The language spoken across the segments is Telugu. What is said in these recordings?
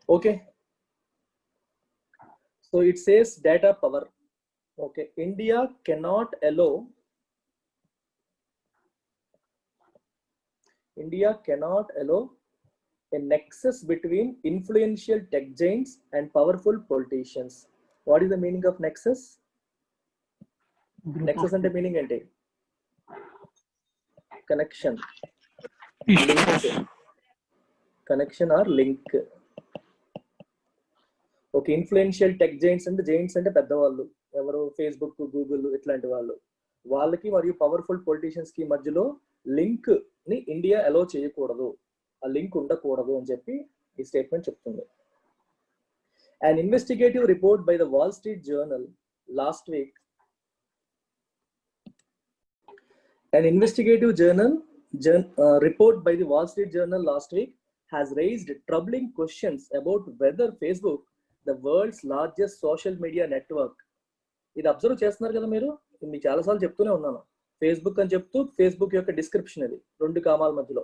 Okay, so it says data power. Okay, India cannot allow a nexus between influential tech giants and powerful politicians. What is the meaning of nexus? Nexus and the meaning ante connection, link, connection or link. Okay, influential tech Giants అంటే పెద్దవాళ్ళు ఎవరు, ఫేస్బుక్, గూగుల్ ఇట్లాంటి వాళ్ళకి మరియు పవర్ఫుల్ పొలిటీషియన్స్ కి మధ్యలో లింక్ ని ఇండియా అలో చేయకూడదు, ఆ లింక్ ఉండకూడదు అని చెప్పి ఈ స్టేట్మెంట్ చెప్తుంది. An investigative report by the Wall Street Journal last week report by the Wall Street Journal last week has raised troubling questions about whether Facebook, the world's largest social media network, ఇది అబ్జర్వ్ చేస్తున్నారు కదా మీరు, మీకు చాలాసార్లు చెప్తూనే ఉన్నాను. ఫేస్బుక్ అని చెప్తూ ఫేస్బుక్ యొక్క డిస్క్రిప్షన్ ఇది 2 కామాల మధ్యలో,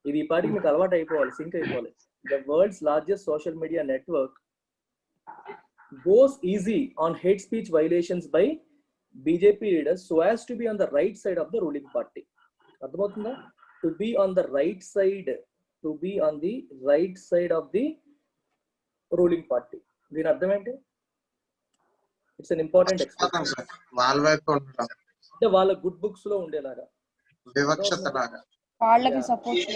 ఇది ఈ పాటికి మీకు అలవాటు అయిపోవాలి, సింక్ అయిపోవాలి. The world's largest social media network goes easy on hate speech violations by BJP leaders so as to be on the right side of the ruling party. అర్థమవుతుందా? To be on the right side of the ruling party. దీని అర్థం ఏంటి? It's an important expression. అంటే వాళ్ళ గుడ్ బుక్స్ లో ఉండేలాగా, వివక్షతలాగా వాళ్ళకి support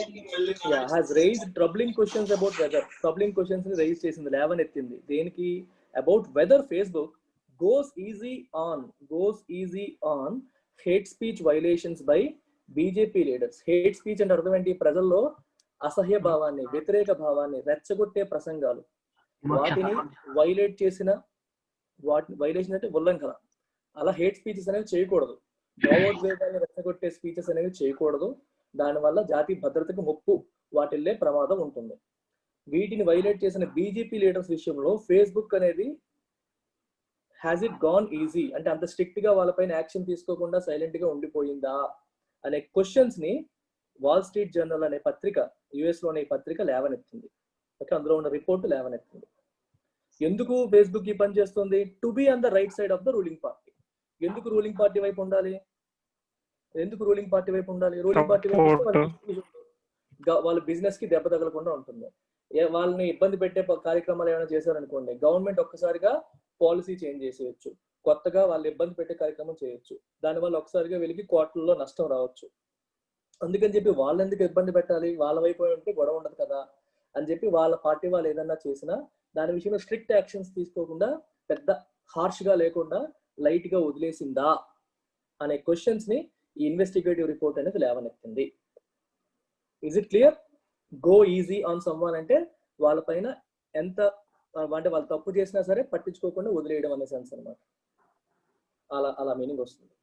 has raised troubling questions about whether, troubling questions ని రైజ్ చేసింది, లేవనెత్తింది. దేనికి? about whether Facebook goes easy on hate speech violations by BJP leaders. hate speech అంటే అర్థం ఏంటి? ప్రజల్లో అసహ్య భావాన్ని, వ్యతిరేక భావాన్ని రెచ్చగొట్టే ప్రసంగాలు, వాటిని వైలేట్ చేసిన, వైలేషన్ అంటే ఉల్లంఘన, అలా హేట్ స్పీచెస్ అనేవి చేయకూడదు, భావోద్వేగాన్ని రెచ్చగొట్టే స్పీచెస్ అనేవి చేయకూడదు. దానివల్ల జాతి భద్రతకు ముప్పు వాటిల్లే ప్రమాదం ఉంటుంది. వీటిని వైలేట్ చేసిన బీజేపీ లీడర్స్ విషయంలో ఫేస్బుక్ అనేది హ్యాస్ ఇట్ గాన్ ఈజీ, అంటే అంత స్ట్రిక్ట్ గా వాళ్ళపైన యాక్షన్ తీసుకోకుండా సైలెంట్ గా ఉండిపోయిందా అనే క్వశ్చన్స్ ని వాల్ స్ట్రీట్ జర్నల్ అనే పత్రిక, యుఎస్ లోనే పత్రిక లేవనెత్తింది. ఓకే, అందులో ఉన్న రిపోర్ట్ లేవనెత్తింది. ఎందుకు ఫేస్బుక్ ఈ పని చేస్తుంది? To be on the right side of the ruling party. ఎందుకు రూలింగ్ పార్టీ వైపు ఉండాలి? రూలింగ్ పార్టీ వైపు వాళ్ళ బిజినెస్ కి దెబ్బ తగలకుండా ఉంటుంది. వాళ్ళని ఇబ్బంది పెట్టే కార్యక్రమాలు ఏమైనా చేశారనుకోండి, గవర్నమెంట్ ఒక్కసారిగా పాలసీ చేంజ్ చేసేయచ్చు, కొత్తగా వాళ్ళు ఇబ్బంది పెట్టే కార్యక్రమం చేయొచ్చు, దానివల్ల ఒకసారిగా వీళ్ళకి కోట్లలో నష్టం రావచ్చు. అందుకని చెప్పి వాళ్ళు ఎందుకు ఇబ్బంది పెట్టాలి? వాళ్ళ వైపు ఉంటే గొడవ ఉండదు కదా అని చెప్పి వాళ్ళ పార్టీ వాళ్ళు ఏదన్నా చేసినా దాని విషయంలో స్ట్రిక్ట్ యాక్షన్స్ తీసుకోకుండా, పెద్ద హార్ష్ గా లేకుండా లైట్ గా వదిలేసిందా అనే క్వశ్చన్స్ ని ఈ ఇన్వెస్టిగేటివ్ రిపోర్ట్ అనేది లేవనెత్తింది. Is it clear? Go easy on someone అంటే వాళ్ళపైన ఎంత, అంటే వాళ్ళు తప్పు చేసినా సరే పట్టించుకోకుండా వదిలేయడం అనే సెన్స్ అనమాట. అలా మీనింగ్ వస్తుంది.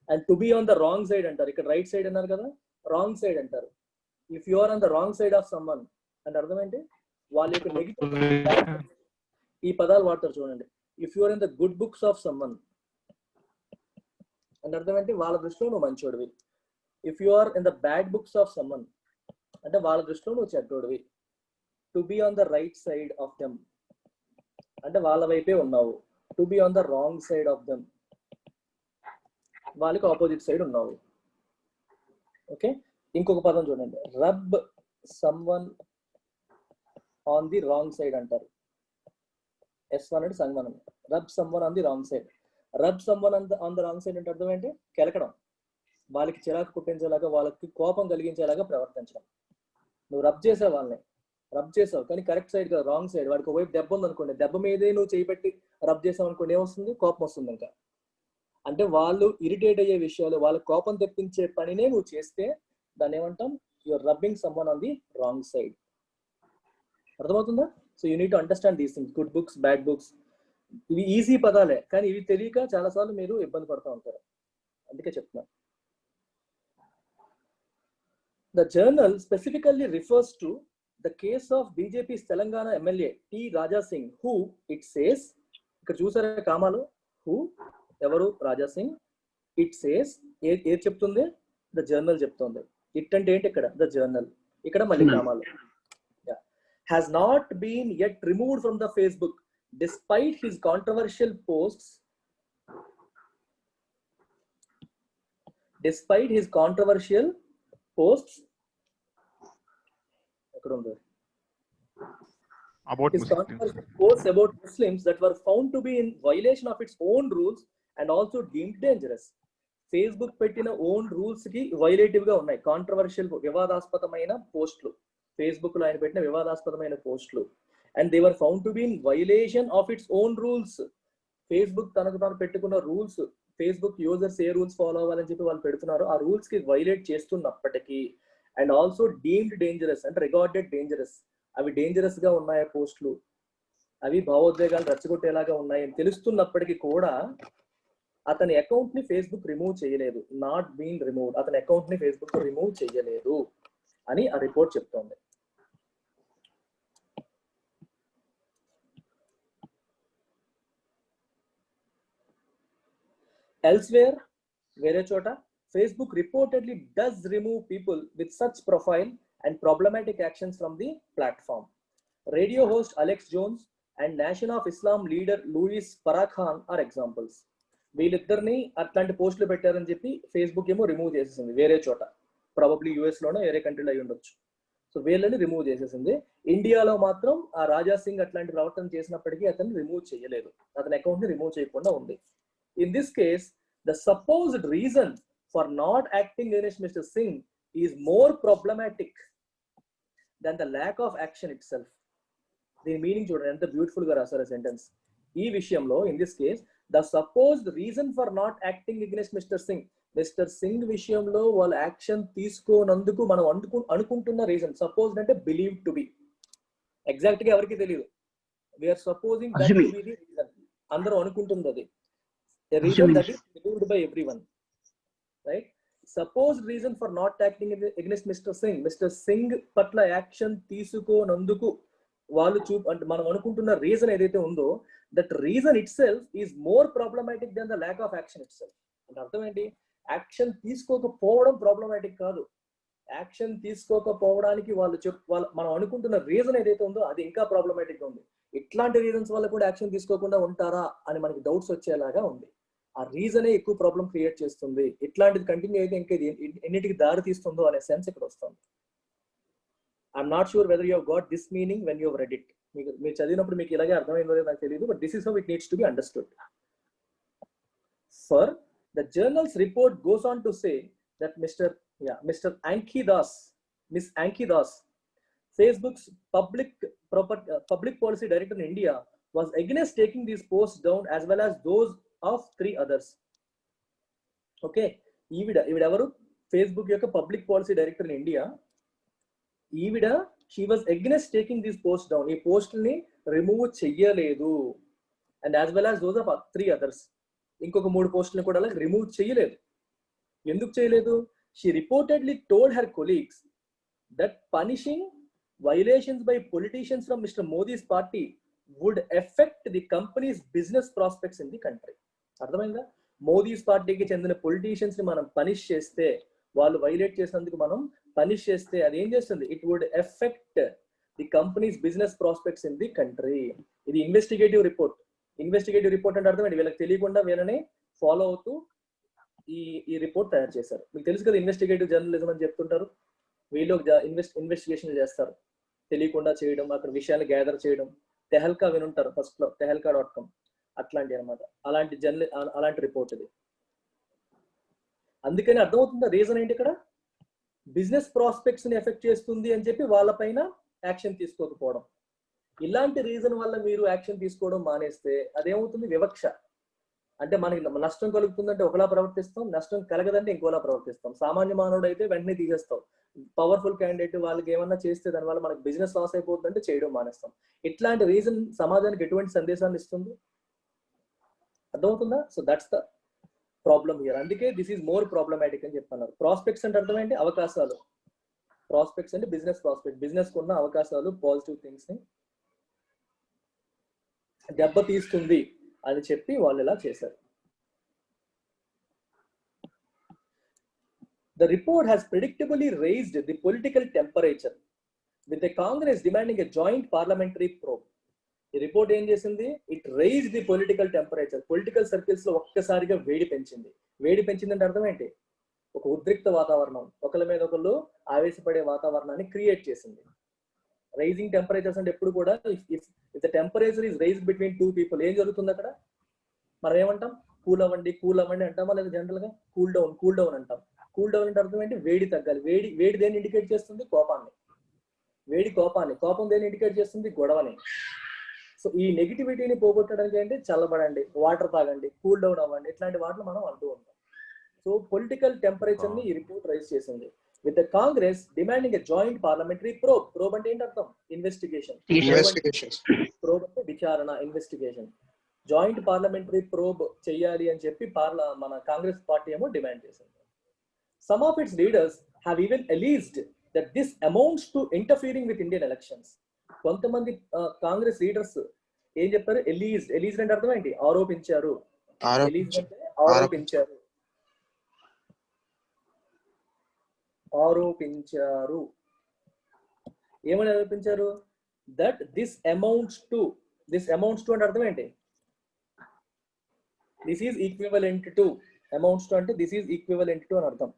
And to be on the wrong side అంటారు, ఇక్కడ రైట్ సైడ్ అన్నారు కదా, రాంగ్ సైడ్ అంటారు. If you are on the wrong side of someone అంటే అర్థం ఏంటి? వాళ్ళ యొక్క నెగిటివ్, ఈ పదాలు వాడతారు చూడండి. If you are in the good books of someone అంటే అర్థం ఏంటి? వాళ్ళ దృష్టిలో నువ్వు మంచోడివి. If you are in the bad books of someone అంటే వాళ్ళ దృష్టిలో నువ్వు చెడ్డోడివి. To be on the right side of them అంటే వాళ్ళ వైపే ఉన్నావు. To be on the wrong side of them వాళ్ళకి ఆపోజిట్ సైడ్ ఉన్నావు. ఓకే, ఇంకొక పదం చూడండి, rub someone on the wrong side అంటారు. S1 అంటే సంగమనం. Rub someone on the wrong side. Rub someone on the wrong side అంటే అర్థం ఏంటి? కెలకడం, వాళ్ళకి చిరాకు పుట్టించేలాగా, వాళ్ళకి కోపం కలిగించేలాగా ప్రవర్తించడం. నువ్వు రబ్ చేసావు, వాళ్ళని రబ్ చేసావు, కానీ కరెక్ట్ సైడ్ కాదు, రాంగ్ సైడ్. వాడికి ఒకవైపు దెబ్బ ఉంది అనుకోండి, దెబ్బ మీదే నువ్వు చేయబెట్టి రబ్ చేసావు అనుకోండి, ఏమొస్తుంది? కోపం వస్తుంది. ఇంకా అంటే వాళ్ళు ఇరిటేట్ అయ్యే విషయాలు, వాళ్ళ కోపం తెప్పించే పనినే నువ్వు చేస్తే దాన్ని ఏమంటాం? Your rubbing someone on the wrong side. అర్థమవుతుందా? So you need to understand these things. Good books, bad books, ఇవి ఈజీ పదాలే, కానీ ఇవి తెలియక చాలాసార్లు మీరు ఇబ్బంది పడుతూ ఉంటారు. అందుకే చెప్తున్నా. The journal specifically refers to the case of BJP's Telangana MLA T. Raja Singh, who it says, ఇక్కడ చూసారా కామాలు, who ఎవరు? రాజా సింగ్. ఇట్ సేస్ ఏది చెప్తుంది? ద జర్నల్ చెప్తుంది. ఇట్ అంటే ఏంటి? ఇక్కడ ద జర్నల్, ఇక్కడ మళ్ళీ కామాలు. has not been yet removed from the Facebook despite his controversial posts. Despite his controversial posts about his controversial posts about Muslims that were found to be in violation of its own rules and also deemed dangerous. Facebook పెట్టిన ఓన్ రూల్స్ కి వైలేటివ్ గా ఉన్నాయి కాంట్రవర్షియల్ వివాదాస్పదమైన పోస్టులు. ఫేస్బుక్ లో ఆయన పెట్టిన వివాదాస్పదమైన పోస్టులు and they were found to be in violation of its own rules. Facebook తనకు తాను పెట్టుకున్న రూల్స్, ఫేస్బుక్ యూజర్స్ ఏ రూల్స్ ఫాలో అవ్వాలని చెప్పి వాళ్ళు పెడుతున్నారు ఆ రూల్స్ కి వైలేట్ చేస్తున్నప్పటికీ అండ్ ఆల్సో డీమ్డ్ డేంజరస్ అంటే రికార్డెడ్ డేంజరస్, అవి డేంజరస్ గా ఉన్నాయి పోస్టులు, అవి భావోద్వేగాలు రెచ్చగొట్టేలాగా ఉన్నాయని తెలుస్తున్నప్పటికీ కూడా అతని అకౌంట్ ని ఫేస్బుక్ రిమూవ్ చేయలేదు. నాట్ బీన్ రిమూవ్డ్, అతని అకౌంట్ ని ఫేస్బుక్ రిమూవ్ చేయలేదు అని ఆ రిపోర్ట్ చెప్తోంది. ఎల్స్వేర్, వేరే చోట Facebook reportedly does remove people with such profile and problematic actions from the platform. Radio host Alex Jones and Nation of Islam leader Louis Farrakhan are examples. వీళ్ళిద్దరిని అట్లాంటి పోస్టులు పెట్టారని చెప్పి ఫేస్బుక్ ఏమో రిమూవ్ చేసేసింది వేరే చోట, ప్రాబబ్లీ యుఎస్ లోనో వేరే కంట్రీలో అయి ఉండొచ్చు. సో వీళ్ళని రిమూవ్ చేసేసింది. ఇండియాలో మాత్రం ఆ రాజా సింగ్ అట్లాంటి ప్రవర్తన చేసినప్పటికీ అతన్ని రిమూవ్ చేయలేదు, అతని అకౌంట్ ని రిమూవ్ చేయకుండా ఉంది. In this case the supposed reason for not acting against Mr. Singh is more problematic than the lack of action itself. The meaning చూడండి ఎంత బ్యూటిఫుల్ గా రాశారు సెంటెన్స్. ఈ విషయంలో in this case the supposed reason for not acting against Mr. Singh, mister Singh విషయంలో వాళ్ళ యాక్షన్ తీసుకోనందుకు మనం అనుకుంటున్న రీజన్, సపోజ్ అంటే బిలీవ్ టు బి, ఎగ్జాక్ట్ గా ఎవరికి తెలియదు, we are supposing that to be the reason, అందరూ అనుకుంటుంది అది. A reason that is believed by everyone, right? Supposed reason for not acting against Mr. Singh, Mr. Singh పట్ల యాక్షన్ తీసుకోనందుకు వాళ్ళు అంటే మనం అనుకుంటున్న రీజన్ ఏదైతే ఉందో that reason itself is more problematic than the lack of action itself. అంటే అర్థం ఏంటి, యాక్షన్ తీసుకోకపోవడం ప్రాబ్లమాటిక్ కాదు, యాక్షన్ తీసుకోకపోవడానికి వాళ్ళు మనం అనుకుంటున్న రీజన్ ఏదైతే ఉందో అది ఇంకా ప్రాబ్లమాటిక్ గా ఉంది. ఇట్లాంటి రీజన్స్ వల్ల కూడా యాక్షన్ తీసుకోకుండా ఉంటారా అని మనకి డౌట్స్ వచ్చేలాగా ఉంది. ఆ రీజనే ఎక్కువ ప్రాబ్లం క్రియేట్ చేస్తుంది, ఇట్లాంటిది కంటిన్యూ అయితే ఇంకా ఎన్నిటికి దారి తీస్తుందో అనే సెన్స్ ఇక్కడ వస్తుంది. I'm not sure whether you have got this meaning when you read it. మీరు చదివినప్పుడు మీకు ఇలాగే అర్థమైందో నాకు తెలియదు, but this is how it needs to be understood. For the journals report goes on to say that mister Ankhi Das, Miss Ankhi Das, Facebook's public policy director in India, was against taking these posts down as well as those of 3 others. Okay, ఈవిడెవరు, ఫేస్బుక్ యొక్క public policy director in India. ఈవిడ she was against taking these post down, ఈ పోస్టుల్ని రిమూవ్ చెయ్యలేదు. And as well as those of 3 others, ఇంకొక 3 పోస్టులను కూడా రిమూవ్ చేయలేదు. ఎందుకు చేయలేదు? She reportedly told her colleagues that punishing violations by politicians from Mr. Modi's party would affect the company's business prospects in the country. అర్థమైందా? మోదీస్ పార్టీకి చెందిన పొలిటీషియన్స్ ని మనం పనిష్ చేస్తే, వాళ్ళు వైలేట్ చేసినందుకు మనం పనిష్ చేస్తే అది ఏం చేస్తుంది, it would affect the company's business prospects in the country. ఇది ఇన్వెస్టిగేటివ్ రిపోర్ట్. ఇన్వెస్టిగేటివ్ రిపోర్ట్ అంటే అర్థమైంది, వీళ్ళకి తెలియకుండా వీళ్ళని ఫాలో అవుతూ ఈ రిపోర్ట్ తయారు చేశారు. మీకు తెలుసు కదా ఇన్వెస్టిగేటివ్ జర్నలిజం అని చెప్తుంటారు. వీళ్ళు ఇన్వెస్టిగేషన్ చేస్తారు, తెలియకుండా చేయడం, అక్కడ విషయాలు గ్యాదర్ చేయడం. తెహల్కా వినుంటారు ఫస్ట్ లో, tehelka.com అట్లాంటి అనమాట, అలాంటి రిపోర్ట్ ఇది. అందుకని అర్థమవుతుందా రీజన్ ఏంటి, ఇక్కడ బిజినెస్ ప్రాస్పెక్ట్స్ ని ఎఫెక్ట్ చేస్తుంది అని చెప్పి వాళ్ళపైన యాక్షన్ తీసుకోకపోవడం. ఇలాంటి రీజన్ వల్ల మీరు యాక్షన్ తీసుకోవడం మానేస్తే అదేమవుతుంది, వివక్ష. అంటే మనకి నష్టం కలుగుతుందంటే ఒకలా ప్రవర్తిస్తాం, నష్టం కలగదంటే ఇంకోలా ప్రవర్తిస్తాం. సామాన్య మానవుడు అయితే వెంటనే తీసేస్తాం, పవర్ఫుల్ క్యాండిడేట్ వాళ్ళకి ఏమన్నా చేస్తే దానివల్ల మనకు బిజినెస్ లాస్ అయిపోతుందంటే చేయడం మానేస్తాం. ఇట్లాంటి రీజన్ సమాజానికి ఎటువంటి సందేశాన్ని ఇస్తుంది, అర్థమవుతుందా? So that's the problem here. అందుకే దిస్ ఈజ్ మోర్ ప్రాబ్లమాటిక్ అని చెప్తున్నారు. ప్రాస్పెక్ట్స్ అంటే అర్థం ఏంటి, అవకాశాలు. ప్రాస్పెక్ట్స్ అంటే బిజినెస్ ప్రాస్పెక్ట్, బిజినెస్ కున్న అవకాశాలు, పాజిటివ్ థింగ్స్ ని దెబ్బ తీస్తుంది అని చెప్పి వాళ్ళు ఇలా చేశారు. The report has predictably raised the political temperature with with a Congress demanding a joint parliamentary probe. ఈ రిపోర్ట్ ఏం చేసింది? It rise the political temperature. Political circles లో ఒక్కసారిగా వేడి పెంచింది. వేడి పెంచిందంటే అర్థం ఏంటి? ఒక ఉద్రిక్త వాతావరణం, ఒకళ్ళ మీద ఒకళ్ళు ఆవేశపడే వాతావరణాన్ని క్రియేట్ చేసింది. రైజింగ్ టెంపరేచర్స్ అంటే ఎప్పుడు కూడా if the temperature is rise between two people, ఏం జరుగుతుంది అక్కడ? మనం ఏమంటాం? కూల్ అవ్వండి అంటామా? లేదా జనరల్ గా కూల్ డౌన్ అంటాం. కూల్ డౌన్ అంటే అర్థం ఏంటి? వేడి తగ్గాలి. వేడి దేన్ని ఇండికేట్ చేస్తుంది? కోపాన్ని. కోపం దేన్ని ఇండికేట్ చేస్తుంది? గొడవని. సో ఈ నెగిటివిటీని పోగొట్టడానికి ఏంటి? చల్లబడండి, వాటర్ తాగండి, కూల్ డౌన్ అవ్వండి, ఇట్లాంటి వాటిని మనం అంటూ ఉంటాం. సో పొలిటికల్ టెంపరేచర్ ని ఈ రిపోర్ట్ రైజ్ చేసింది. With the Congress demanding a joint parliamentary probe. Probe అంటే ఏంటి అర్థం? ఇన్వెస్టిగేషన్. ప్రోబ్ అంటే విచారణ, ఇన్వెస్టిగేషన్. జాయింట్ పార్లమెంటరీ ప్రోబ్ చెయ్యాలి అని చెప్పి మన కాంగ్రెస్ పార్టీ ఏమో డిమాండ్ చేసింది. Some of it's leaders have even alleged that this amounts to interfering with Indian elections. కొంతమంది కాంగ్రెస్ లీడర్స్ ఏం చెప్పారు? ఎలీజ్డ్ అంటే అర్థం ఏంటి? ఆరోపించారు. ఏమని ఆరోపించారు? దట్ దిస్ అమౌంట్స్ టు అంటే అర్థం ఏంటి? This is equivalent to. Amounts to అంటే దిస్ ఈజ్ ఈక్వివలెంట్ టు అని అర్థం.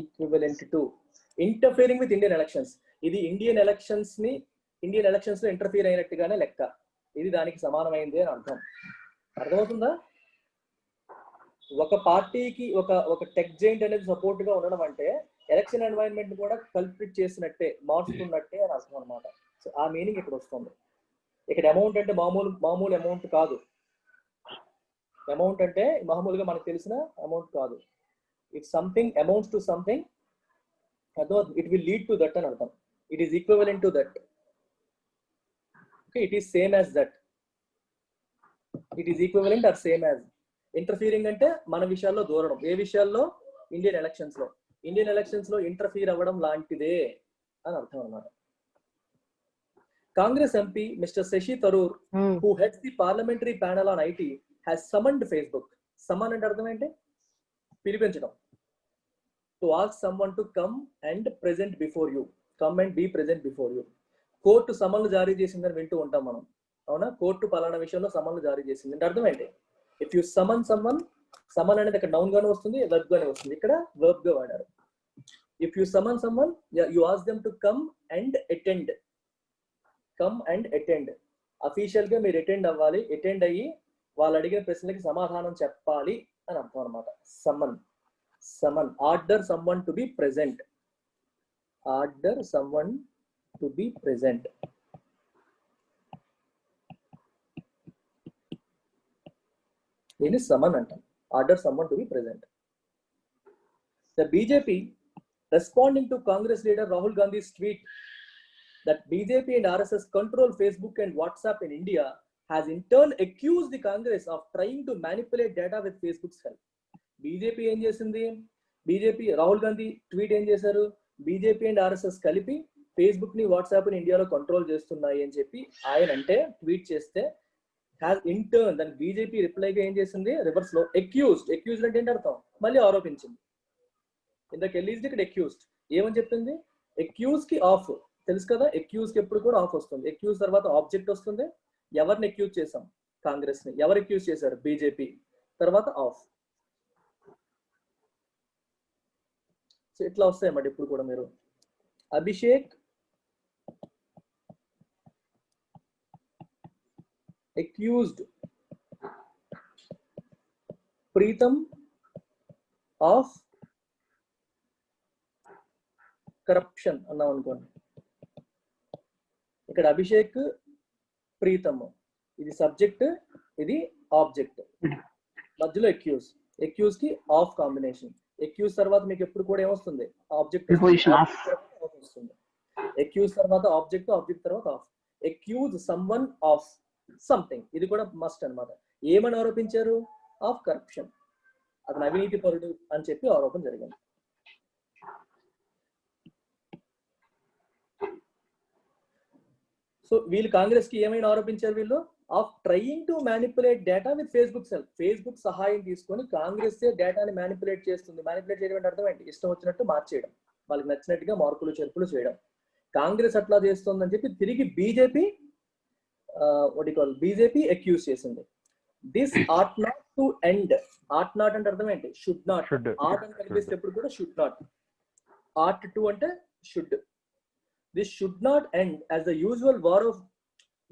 Equivalent to interfering with Indian elections. ఇది ఇండియన్ ఎలక్షన్స్ లో ఇంటర్ఫియర్ అయినట్టుగానే లెక్క. ఇది దానికి సమానమైంది అని అర్థం. అర్థమవుతుందా? ఒక పార్టీకి ఒక టెక్ జైంట్ అనేది సపోర్ట్ గా ఉండడం అంటే ఎలక్షన్ ఎన్వైరన్మెంట్ కూడా కల్పిట్ చేసినట్టే, మారుస్తున్నట్టే అని అర్థం అనమాట. సో ఆ మీనింగ్ ఇక్కడ వస్తుంది. ఇక్కడ అమౌంట్ అంటే మామూలు అమౌంట్ కాదు. అమౌంట్ అంటే మామూలుగా మనకు తెలిసిన అమౌంట్ కాదు. It something amounts to something, it will lead to that అని అర్థం. It is equivalent to that. It is same as that. It is equivalent or same as. Interfering అంటే మన విషయాల్లో దూరడం. ఏ విషయాల్లో? ఇండియన్ ఎలక్షన్స్ లో ఇంటర్ఫీర్ అవ్వడం లాంటిదే అని అర్థం అన్నమాట. Congress MP mister Shashi Tharoor, who heads the parliamentary panel on IT, has summoned Facebook. Summon అంటే అర్థం ఏంటి? పిలిపించడం. To ask someone to come and be present before you. Court సమన్లు జారీ చేసిందని వింటూ ఉంటాం మనం, అవునా? కోర్టు పలానా విషయంలో సమన్లు జారీ చేసింది అంటే అర్థం ఏంటి? ఇఫ్ యు సమన్ అనేది అక్కడ నౌన్ గానే వస్తుంది, వెర్బ్ గానే వస్తుంది. ఇక్కడ వెర్బ్ గా వాడారు. If you summon summon, you ask them to come and attend. Official గా మీరు అటెండ్ అవ్వాలి. అటెండ్ అయ్యి వాళ్ళు అడిగిన ప్రశ్నలకి సమాధానం చెప్పాలి అని అర్థం అనమాట. Summon. Order someone to be present. దీన్ని సమన్ అంటాం. Order someone to be present. The BJP responding to Congress leader Rahul Gandhi's tweet that BJP and RSS control Facebook and WhatsApp in India, has in turn accused the Congress of trying to manipulate data with Facebook's help. BJP ఏం చేసింది? రాహుల్ గాంధీ ట్వీట్ ఏం చేశారు? బీజేపీ అండ్ ఆర్ఎస్ఎస్ కలిపి ఫేస్బుక్ ని, వాట్సాప్ ని ఇండియాలో కంట్రోల్ చేస్తున్నాయి అని చెప్పి ఆయన అంటే ట్వీట్ చేస్తే, హ్యాస్ ఇన్ టర్న్ దాని బీజేపీ రిప్లైగా ఏం చేసింది? రివర్స్ లో అక్యూజ్డ్ అంటే ఏంటి అర్థం? మళ్ళీ ఆరోపించింది. ఇందాక ఎలీజ్డ్, ఇక్కడ అక్యూజ్డ్. ఏమని చెప్పింది? అక్యూజ్ కి ఆఫ్ తెలుసు కదా. అక్యూజ్ కి ఎప్పుడు కూడా ఆఫ్ వస్తుంది. అక్యూజ్ తర్వాత ఆబ్జెక్ట్ వస్తుంది. ఎవరిని అక్యూజ్ చేసాం? కాంగ్రెస్ ని. ఎవరు అక్యూజ్ చేశారు? బీజేపీ. తర్వాత ఆఫ్. సో ఇట్లా వస్తాయన్నమాట ఇప్పుడు కూడా. మీరు Abhishek accused Pritam of corruption అన్నాం అనుకోండి. ఇక్కడ అభిషేక్, ప్రీతమ్, ఇది సబ్జెక్ట్, ఇది ఆబ్జెక్ట్, మధ్యలో అక్యూజ్ కి ఆఫ్ కాంబినేషన్. అక్యూజ్ తర్వాత మీకు ఎప్పుడు కూడా ఏమొస్తుంది? ఆబ్జెక్ట్ వస్తుంది. అక్యూజ్ తర్వాత ఆబ్జెక్ట్ తర్వాత of. Accuse someone of something, ఇది కూడా మస్ట్ అన్నమాట. ఏమని ఆరోపించారు? Of corruption. అతను అవినీతి పరుడు అని చెప్పి ఆరోపణ జరిగింది. సో వీళ్ళు కాంగ్రెస్ కి ఏమైనా ఆరోపించారు? వీళ్ళు of trying to manipulate data with Facebook self. Facebook సహాయం తీసుకొని కాంగ్రెస్ డేటాని మ్యానిపులేట్ చేస్తుంది. మ్యానిపులేట్ చేయడం అర్థం ఏంటి? ఇష్టం వచ్చినట్టు మార్చేయడం, వాళ్ళకి నచ్చినట్టుగా మార్పులు చేర్పులు చేయడం. కాంగ్రెస్ అట్లా చేస్తుందని చెప్పి తిరిగి బీజేపీ బీజేపీ అక్యూజ్ చేసింది. This ought not to end. Ought not అంటే అర్థం ఏంటి? Should not. ఆట్ అని కనిపిస్తేప్పుడు కూడా షుడ్ నాట్. ఆట్ టు అంటే should. This should not end as the usual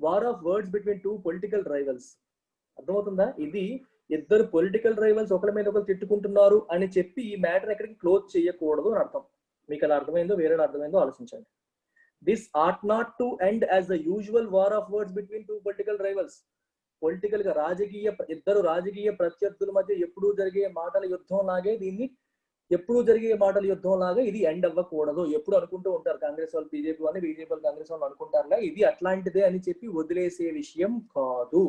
war of words between two political rivals. అర్థమవుతుందా? ఇది ఇద్దరు పొలిటికల్ రైవల్స్ ఒకరి మీద ఒకరు తిట్టుకుంటున్నారు అని చెప్పి ఈ మ్యాటర్ ఎక్కడికి క్లోజ్ చేయకూడదు అని అర్థం. మీకు అలా అర్థమైందో వేరే అర్థమైందో ఆలోచించండి. This ought not to end as the usual war of words between two political rivals. Political గా ఇద్దరు రాజకీయ ప్రత్యర్థుల మధ్య ఎప్పుడూ జరిగే మాటల యుద్ధం లాగే దీన్ని ఎప్పుడూ జరిగే మాటల యుద్ధం లాగా ఇది ఎండ్ అవ్వకూడదు. ఎప్పుడు అనుకుంటూ ఉంటారు కాంగ్రెస్ వాళ్ళు బీజేపీ వాళ్ళు, బీజేపీ వాళ్ళు కాంగ్రెస్ వాళ్ళు అనుకుంటారుగా ఇది అట్లాంటిదే అని చెప్పి వదిలేసే విషయం కాదు.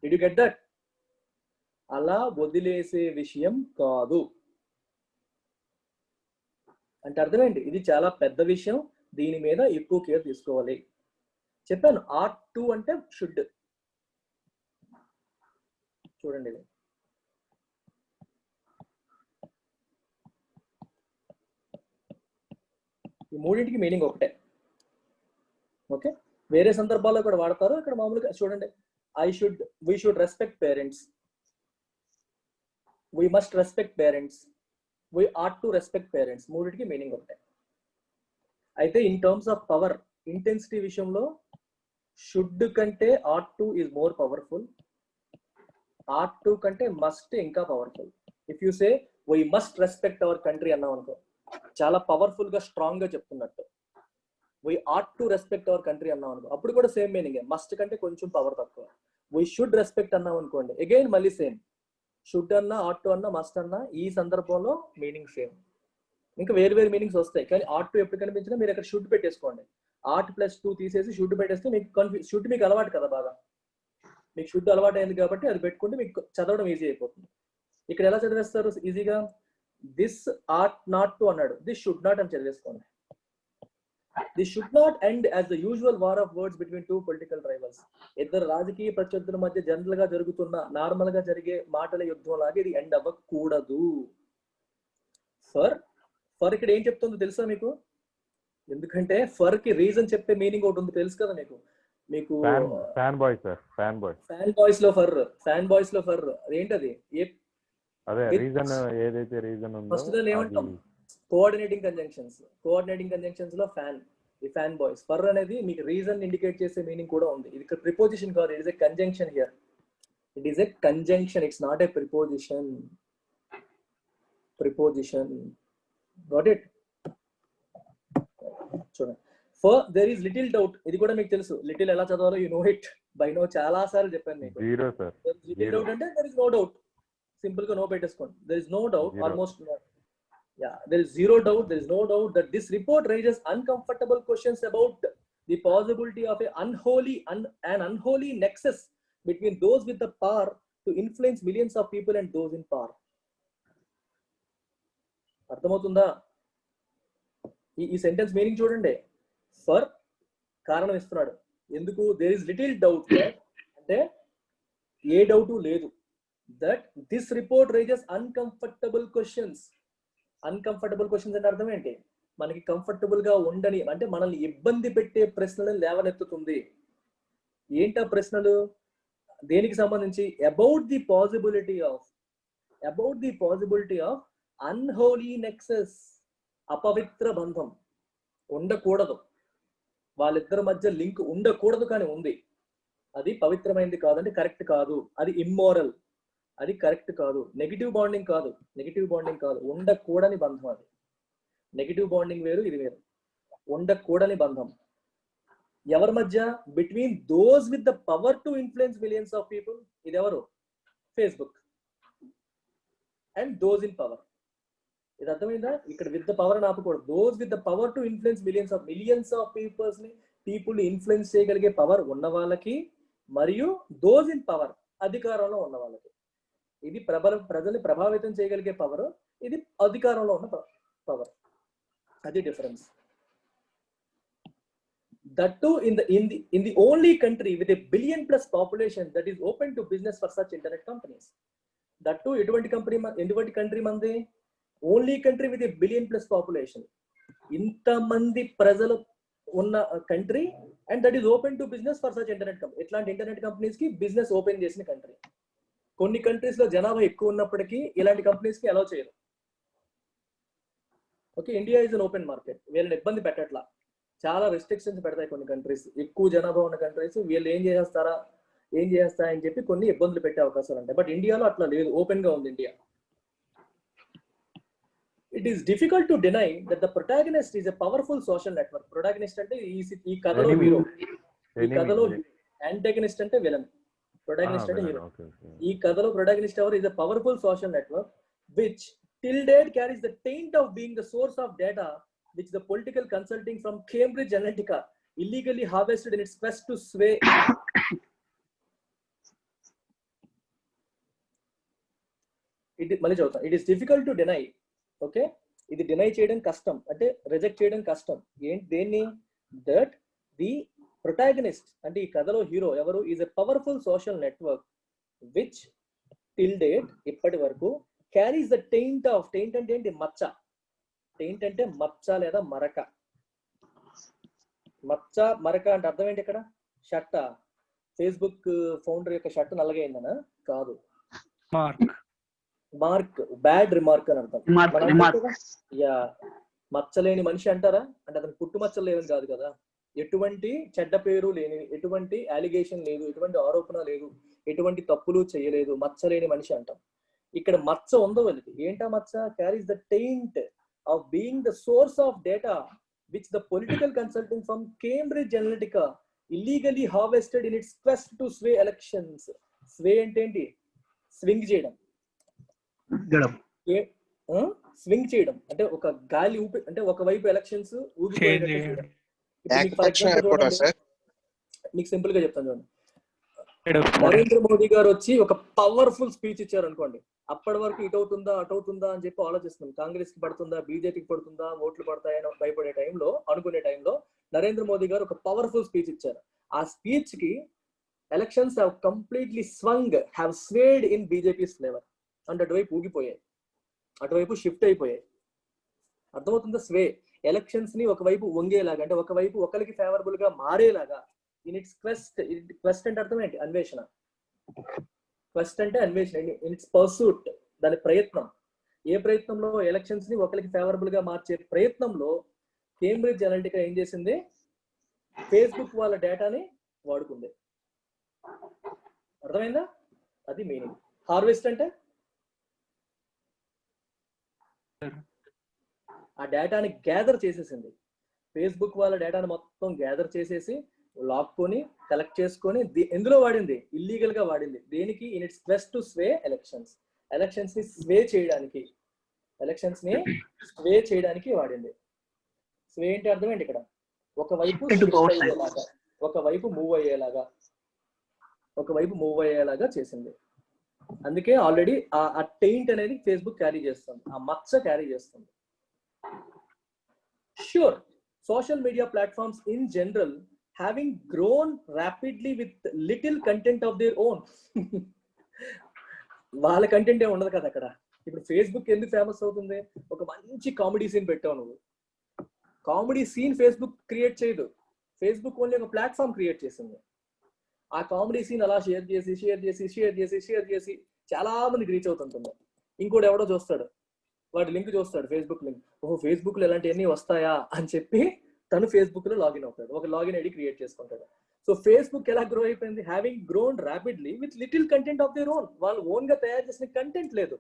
Did you get that? అలా వదిలేసే విషయం కాదు అంటే అర్థం ఏంటి? ఇది చాలా పెద్ద విషయం, దీని మీద ఎక్కువ కేర్ తీసుకోవాలి. చెప్పాను ఆట్ టు అంటే షుడ్. చూడండి ఇది ఈ మూడింటికి మీనింగ్ ఒకటే. ఓకే, వేరే సందర్భాల్లో కూడా వాడతారు. ఇక్కడ మామూలుగా చూడండి, we should respect parents, we must respect parents, we ought to respect parents. మూడింటికి మీనింగ్ ఒకటే. అయితే in terms of power intensity విషయంలో షుడ్ కంటే ought to is more powerful. ought to కంటే must ఇంకా powerful. If you say we must respect our country అన్నాం అనుకో, చాలా పవర్ఫుల్ గా స్ట్రాంగ్ గా చెప్తున్నట్టు. we ought to respect our country అన్నాం అనుకో, అప్పుడు కూడా సేమ్ మీనింగ్. మస్ట్ కంటే కొంచెం పవర్ తక్కువ. we should respect అన్నాం అనుకోండి, అగైన్ మళ్ళీ సేమ్. షుడ్ అన్నా ought to అన్నా మస్ట్ అన్నా ఈ సందర్భంలో మీనింగ్ సేమ్. ఇంకా వేరు వేరు మీనింగ్స్ వస్తాయి, కానీ ought to ఎప్పుడు కనిపించినా మీరు అక్కడ షుడ్ పెట్టేసుకోండి. ought + 2 తీసేసి షుడ్ పెట్టేస్తే మీకు షుడ్ మీకు అలవాటు కదా, బాగా మీకు షుడ్ అలవాటు అయింది కాబట్టి అది పెట్టుకుంటే మీకు చదవడం ఈజీ అయిపోతుంది. ఇక్కడ ఎలా చదివేస్తారు ఈజీగా? దిస్ ought not to అన్నాడు, దిస్ షుడ్ నాట్ అని చదివేసుకోండి. This should not end as the usual war of words between two political rivals. ఇద్దరు రాజకీయ ప్రత్యర్థుల మధ్య జనరల్ గా జరుగుతున్న నార్మల్ గా జరిగే మాటల యుద్ధం లాగా ఇది ఎండ్ అవ్వకూడదు. ఫర్ ఇక్కడ ఏం చెప్తుందో తెలుసా మీకు? ఎందుకంటే ఫర్ కి రీజన్ చెప్పే మీనింగ్ ఒకటి ఉంది, తెలుసు కదా మీకు. మీకు ఫ్యాన్ బాయ్స్ లో ఫర్ ఏంటది? అదే రీజన్, ఏదైతే రీజన్ ఉందో ఫస్ట్ దాన్ని ఏమంటాం? కోఆర్డినేటింగ్ కంజంక్షన్స్ లో ఫ్యాన్, ఈ ఫ్యాన్ బాయ్స్. ఫర్ అనేది మీకు రీజన్ ఇండికేట్ చేసే మీనింగ్ కూడా ఉంది. ఇది ప్రిపోజిషన్ కాదు, it is a conjunction here. It is a conjunction, it's not a preposition. Got it? చూడండి, for there is little doubt. ఇది కూడా మీకు తెలుసు, లిటిల్ ఎలా చదవాలో you know it by now, చాలా సార్లు చెప్పాను మీకు. లిటిల్ డౌట్ అంటే there is no doubt, simple గా నో పెట్టేసుకోండి. There is no doubt, almost there is zero doubt, there is no doubt that this report raises uncomfortable questions about the possibility of an unholy nexus between those with the power to influence millions of people and those in power. అర్థమవుతుందా? ఈ సెంటెన్స్ మీనింగ్ చూడండి. ఫర్ కారణం ఇస్తున్నాడు, ఎందుకు? there is little doubt అంటే ఏ డౌట్ లేదు, that this report raises uncomfortable questions. Uncomfortable questions అంటే అర్థం ఏంటి? మనకి కంఫర్టబుల్ గా ఉండని, అంటే మనల్ని ఇబ్బంది పెట్టే ప్రశ్నలను లేవనెత్తుతుంది. ఏంటా ప్రశ్నలు? దేనికి సంబంధించి? About the possibility of unholy Nexus. అపవిత్ర బంధం ఉండకూడదు, వాళ్ళిద్దరి మధ్య లింక్ ఉండకూడదు, కానీ ఉంది. అది పవిత్రమైనది కాదంటే కరెక్ట్ కాదు, అది ఇమ్మోరల్, అది కరెక్ట్ కాదు. నెగిటివ్ బాండింగ్ కాదు, ఉండకూడని బంధం. అది నెగిటివ్ బాండింగ్ వేరు, ఇది వేరు. ఉండకూడని బంధం ఎవరి మధ్య? Between those with the power to influence millions of people. ఇది ఎవరు? Facebook. And those in power. ఇది అర్థమైందా? ఇక్కడ విత్ ద పవర్ అని ఆపకూడదు. Those with the power to influence millions of peoples ని, పీపుల్ ఇన్ఫ్లుయెన్స్ చేయగలిగే పవర్ ఉన్న వాళ్ళకి, మరియు దోస్ ఇన్ పవర్ అధికారంలో ఉన్న వాళ్ళకి. ఇది ప్రజల్ని ప్రభావితం చేయగలిగే పవర్, ఇది అధికారంలో ఉన్న పవర్. అది difference. That too in the only country with a billion plus population that is open to business for such internet companies. That too ఎటువంటి కంట్రీ మంది? Only country with a billion plus population. ఇంతమంది ప్రజలు ఉన్న country and that is open to business for such internet company. ఇట్లాంటి ఇంటర్నెట్ కంపెనీస్ కి బిజినెస్ ఓపెన్ చేసిన కంట్రీ. కొన్ని కంట్రీస్ లో జనాభా ఎక్కువ ఉన్నప్పటికీ ఇలాంటి కంపెనీస్ కి అలౌ చేయరు. Okay, India is an open market. వీళ్ళని ఇబ్బంది పెట్టట్లా, చాలా రెస్ట్రిక్షన్స్ పెడతాయి కొన్ని కంట్రీస్. ఎక్కువ జనాభా ఉన్న కంట్రీస్ వీళ్ళు ఏం చేస్తారా అని చెప్పి కొన్ని ఇబ్బందులు పెట్టే అవకాశాలు ఉంటాయి. బట్ ఇండియాలో అట్లా లేదు, ఓపెన్ గా ఉంది India. It is difficult to deny that the protagonist is a powerful social network. Protagonist అంటే ఈ కథలో హీరో, ఈ కథలో యాంటాగనిస్ట్ అంటే విలన్, ప్రొటాగనిస్ట్ అంటే హీరో. ఈ కథలో ప్రొటాగనిస్ట్ ఎవరు? is a powerful social network which till date carries the taint of being the source of data which the political consulting from Cambridge Analytica illegally harvested in its quest to sway. మళ్ళీ చదువుతా. It is difficult to deny. Okay, ఇది డినై చేయడం కష్టం, అంటే రిజెక్ట్ చేయడం కష్టం. ఏంటి దేన్ని? దట్ ది ప్రొటాగనిస్ట్ అంటే ఈ కథలో హీరో ఎవరు? Is a powerful social network which till date ఇప్పటి వరకు carries the taint of, taint అంటే ఏంటి? మచ్చ. టెయింట్ అంటే మచ్చ లేదా మరక. మచ్చ మరక అంటే అర్థం ఏంటి ఇక్కడ? షర్ట, ఫేస్బుక్ ఫౌండర్ యొక్క షర్ట్ నల్లగా అయిందనా? కాదు, మార్క్, బ్యాడ్ రిమార్క్ అని అర్థం. యా, మచ్చలేని మనిషి అంటారా అంటే అతను పుట్టు మచ్చలు లేవని కాదు కదా. ఎటువంటి చెడ్డ పేరు లేని, ఎటువంటి అలిగేషన్ లేదు, ఎటువంటి ఆరోపణ లేదు, ఎటువంటి తప్పులు చేయలేదు, మచ్చలేని మనిషి అంటాం. ఇక్కడ మచ్చ ఉందో వాళ్ళకి. ఏంటా మచ్చ? Carries the taint of being the source of data which the political consulting from Cambridge Analytica illegally harvested in its quest to sway elections. Sway అంటే ఏంటి? స్వింగ్ చేయడం. స్వింగ్ చేయడం అంటే ఒక గాలి ఊపి, అంటే ఒకవైపు ఎలక్షన్స్ ఊగిపోయేటట్టు. మీకు సింపుల్ గా చెప్తాను చూడండి. నరేంద్ర మోదీ గారు వచ్చి ఒక పవర్ఫుల్ స్పీచ్ ఇచ్చారు అనుకోండి, అప్పటి వరకు ఇటు అవుతుందా అటు అవుతుందా అని చెప్పి ఆలోచిస్తున్నాం. కాంగ్రెస్ కి పడుతుందా, బీజేపీకి పడుతుందా, ఓట్లు పడతాయని భయపడే టైంలో, అనుకునే టైంలో నరేంద్ర మోదీ గారు ఒక పవర్ఫుల్ స్పీచ్ ఇచ్చారు. ఆ స్పీచ్ కి elections have completely swung, have swayed in BJP's flavour. అంటే అటువైపు ఊగిపోయాయి, అటువైపు షిఫ్ట్ అయిపోయాయి. అర్థమవుతుందా? స్వే, ఎలక్షన్స్ ని ఒకవైపు వంగేలాగా, అంటే ఒకవైపు ఒకరికి ఫేవరబుల్ గా మారేలాగా. ఇన్ ఇట్స్ క్వెస్ట్, క్వెస్ట్ అంటే అర్థం ఏంటి? అన్వేషణ. క్వెస్ట్ అంటే అన్వేషణ. ఇన్ ఇట్స్ పర్సూట్, దాని ప్రయత్నం. ఏ ప్రయత్నంలో? ఎలక్షన్స్ ని ఒకరికి ఫేవరబుల్ గా మార్చే ప్రయత్నంలో కేంబ్రిడ్జ్ అనలిటికా ఏం చేసింది? ఫేస్బుక్ వాళ్ళ డేటాని వాడుకుంది. అర్థమైందా? అది మీనింగ్. హార్వెస్ట్ అంటే ఆ డేటాని గ్యాదర్ చేసేసింది. ఫేస్బుక్ వాళ్ళ డేటాని మొత్తం గ్యాదర్ చేసేసి లాక్కొని కలెక్ట్ చేసుకొని ఎందులో వాడింది? ఇల్లీగల్ గా వాడింది. దేనికి? In its quest to sway elections. Elections ని స్వే చేయడానికి, ఎలక్షన్స్ ని స్వే చేయడానికి వాడింది. స్వే అంటే అర్థం ఏంటి ఇక్కడ? ఒకవైపు అయ్యేలాగా, ఒకవైపు మూవ్ అయ్యేలాగా, ఒకవైపు మూవ్ అయ్యేలాగా చేసింది. అందుకే ఆల్రెడీ ఆ టెయింట్ అనేది ఫేస్బుక్ క్యారీ చేస్తుంది, ఆ మచ్చ క్యారీ చేస్తుంది. Sure, social media platforms in general having grown rapidly with little content of their own. వాళ్ళ కంటెంట్ ఏ ఉండదు కదా అక్కడ. ఇప్పుడు ఫేస్బుక్ ఎందుకు ఫేమస్ అవుతుంది? ఒక మంచి కామెడీ సీన్ పెట్టావు నువ్వు. కామెడీ సీన్ ఫేస్బుక్ క్రియేట్ చేయదు, ఫేస్బుక్ ఓన్లీ ఒక ప్లాట్ఫామ్ క్రియేట్ చేసింది. ఆ కామెడీ సీన్ అలా షేర్ చేసి చాలా మందికి రీచ్ అవుతుంటుంది. ఇంకోటి ఎవడో చూస్తాడు, వాడి లింక్ చూస్తాడు, ఫేస్బుక్ లింక్. ఓహో, ఫేస్బుక్ లో ఇలాంటివన్నీ వస్తాయా అని చెప్పి తను ఫేస్బుక్ లో లాగిన్ అవుతాడు, ఒక లాగిన్ ఐడి క్రియేట్ చేసుకుంటాడు. సో ఫేస్బుక్ ఎలా గ్రో అయిపోయింది? Having grown rapidly with little content of their own. వాళ్ళు ఓన్ గా తయారు చేసిన కంటెంట్ లేదు,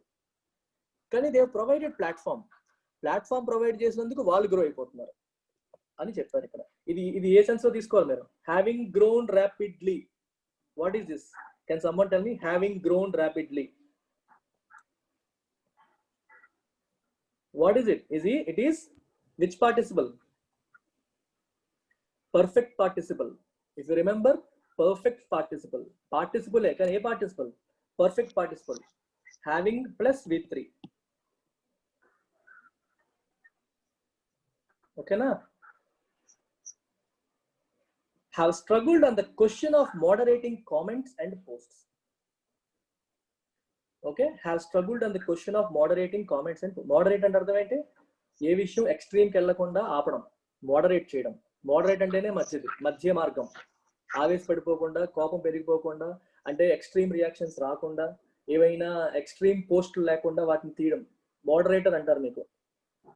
కానీ they provided platform. Platform provide చేసినందుకు వాళ్ళు గ్రో అయిపోతున్నారు అని చెప్పారు ఇక్కడ. ఇది ఏ సెన్స్ లో తీసుకోవాలి మీరు? Having grown rapidly. What is this? Can someone tell me? Having grown rapidly, what is it? It is which participle? Perfect participle. If you remember, perfect participle. Participle hai kan? A participle, perfect participle, having plus v3. Okay na? have struggled on the question of moderating comments and posts. Okay, have struggled on the question of moderating comments and moderate అంటే అర్థం ఏంటి? ఏ విషయం ఎక్స్ట్రీమ్కి వెళ్ళకుండా ఆపడం, మోడరేట్ చేయడం. మోడరేట్ అంటేనే మధ్య మార్గం. ఆవేశపడిపోకుండా, కోపం పెరిగిపోకుండా, అంటే ఎక్స్ట్రీమ్ రియాక్షన్స్ రాకుండా, ఏవైనా ఎక్స్ట్రీమ్ పోస్టులు లేకుండా వాటిని తీయడం మోడరేటర్ అంటారు.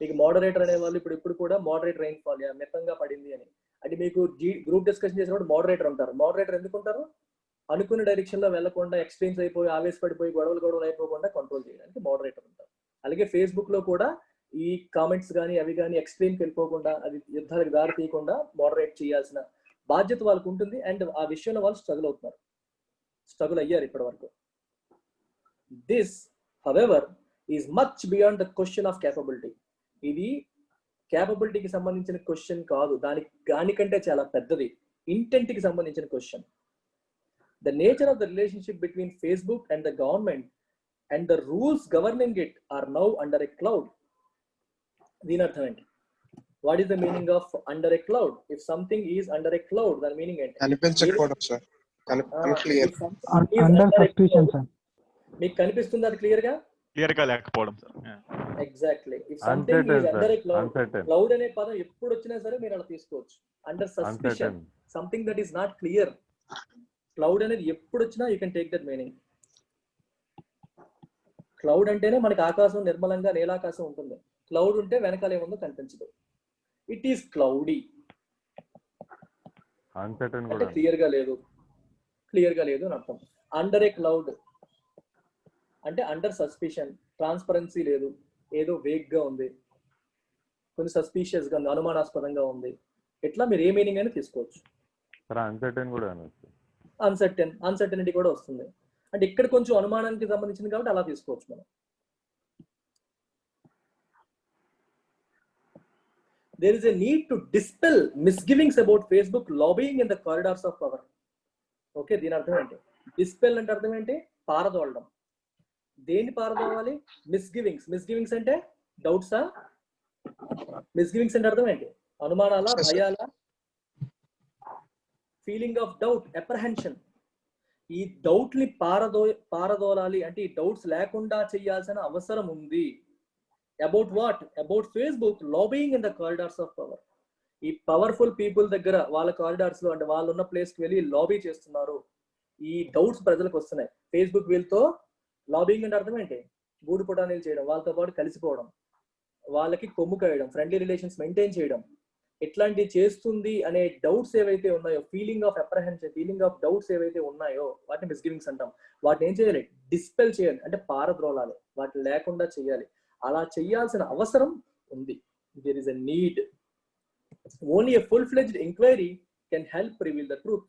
మీకు మోడరేటర్ అనేవాళ్ళు ఇప్పుడు కూడా మోడరేట్ రైన్ ఫాల్ మితంగా పడింది అని. అంటే మీకు గ్రూప్ డిస్కషన్ చేసినప్పుడు మోడరేటర్ ఉంటారు. మోడరేటర్ ఎందుకు ఉంటారు? అనుకున్న డైరెక్షన్ లో వెళ్లకుండా ఎక్స్ట్రీమ్స్ అయిపోయి ఆవేశపడిపోయి గొడవలు అయిపోకుండా కంట్రోల్ చేయడానికి మోడరేటర్ ఉంటారు. అలాగే ఫేస్బుక్ లో కూడా ఈ కామెంట్స్ కానీ అవి కానీ ఎక్స్ట్రీమ్కి వెళ్ళిపోకుండా, అది యుద్ధాలకు దారి తీయకుండా మోడరేట్ చేయాల్సిన బాధ్యత వాళ్ళకు ఉంటుంది. అండ్ ఆ విషయంలో వాళ్ళు స్ట్రగుల్ అయ్యారు ఇప్పటి వరకు. This however is much beyond the question of capability. ఇది కేపబిలిటీకి సంబంధించిన క్వశ్చన్ కాదు, దానికంటే చాలా పెద్దది. ఇంటెంట్ కి సంబంధించిన question. The nature of the relationship between Facebook and the government and the rules governing it are now under a cloud. దీని అర్థం ఏంటి? What is the meaning of under a cloud? If something is under a cloud, then meaning ఏంటి? కనిపించకపోవడం sir. Unclear. Under suspicion sir. మీకు కనిపిస్తుందా అది క్లియర్ గా? క్లియర్ గా లేకపోవడం sir. Exactly. If something is under a cloud, cloud అనే పదం ఎప్పుడు వచ్చినా సరే మీరు అలా తీసుకోవచ్చు. Under suspicion, something that is not clear. Cloud అనేది ఎప్పుడు వచ్చినా you can take that meaning. Cloud అంటేనే మనకి ఆకాశం నిర్మలంగా నీలాకాశం ఉంటుంది. క్లౌడ్ ఉంటే వెనకాల ఏముందో కనిపించదు. ఇట్ ఈస్ క్లౌడీ అంటే క్లియర్ గా లేదు అని అర్థం. అండర్ ఏ క్లౌడ్ అంటే అండర్ సస్పిషన్, ట్రాన్స్పరెన్సీ లేదు, ఏదో వేగ్ గా ఉంది, కొంచెం సస్పీషియస్ గా ఉంది, అనుమానాస్పదంగా ఉంది. ఇట్లా మీరు ఏ మీనింగ్ అయినా తీసుకోవచ్చు. అన్సర్టనిటీ కూడా వస్తుంది. అంటే ఇక్కడ కొంచెం అనుమానానికి సంబంధించింది కాబట్టి అలా తీసుకోవచ్చు మనం. There is a need to dispel misgivings about Facebook lobbying in the corridors of power. Okay, దీని అర్థం ఏంటి? డిస్పెల్ అంటే అర్థం ఏంటి? పారదోలడం. దేన్ని పారదోలాలి? మిస్గివింగ్స్ అంటే డౌట్సా? మిస్గివింగ్స్ అంటే అర్థం ఏంటి? అనుమానాల, భయాల, ఫీలింగ్ ఆఫ్ డౌట్, అప్రహెన్షన్. ఈ డౌట్ ని పారదోలాలి అంటే ఈ డౌట్స్ లేకుండా చేయాల్సిన అవసరం ఉంది. About what? About Facebook lobbying in the corridors of power. ఈ పవర్ఫుల్ పీపుల్ దగ్గర వాళ్ళ కారిడార్స్ లో, అంటే వాళ్ళు ఉన్న ప్లేస్ కి వెళ్ళి లాబీ చేస్తున్నారు. ఈ డౌట్స్ ప్రజలకు వస్తున్నాయి. ఫేస్బుక్ వీళ్ళతో లాబీయింగ్ అంటే అర్థం ఏంటి? గూడు పుటానీలు చేయడం, వాళ్ళతో పాటు కలిసిపోవడం, వాళ్ళకి కొమ్ము కాయడం, ఫ్రెండ్లీ రిలేషన్స్ మెయింటైన్ చేయడం, ఇట్లాంటివి చేస్తుంది అనే డౌట్స్ ఏవైతే ఉన్నాయో, feeling of apprehension, feeling of doubts ఏవైతే ఉన్నాయో వాటిని మిస్గివింగ్స్ అంటాం. వాటిని ఏం చేయాలి? డిస్పెల్ చేయాలి, అంటే పారద్రోలాలి, వాటిని లేకుండా చేయాలి. అలా చేయాల్సిన అవసరం ఉంది. There is a need. Only a full fledged enquiry can help reveal the truth.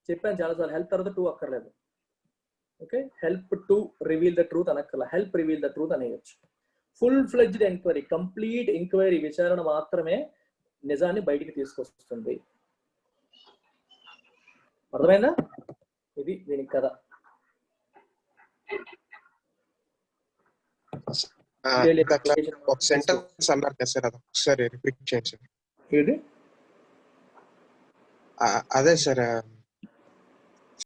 చెప్పాను చాలాసార్లు, హెల్ప్ తర్వాత టూ అక్కర్లేదు. Okay, help to reveal the truth అనక్కర్లా, హెల్ప్ రివీల్ ద ట్రూత్ అనేయచ్చు. Full fledged enquiry, complete enquiry, విచారణ మాత్రమే నిజాన్ని బయటికి తీసుకొస్తుంది. అర్థమైందా? ఇది దీనికి కథ. అదే సార్,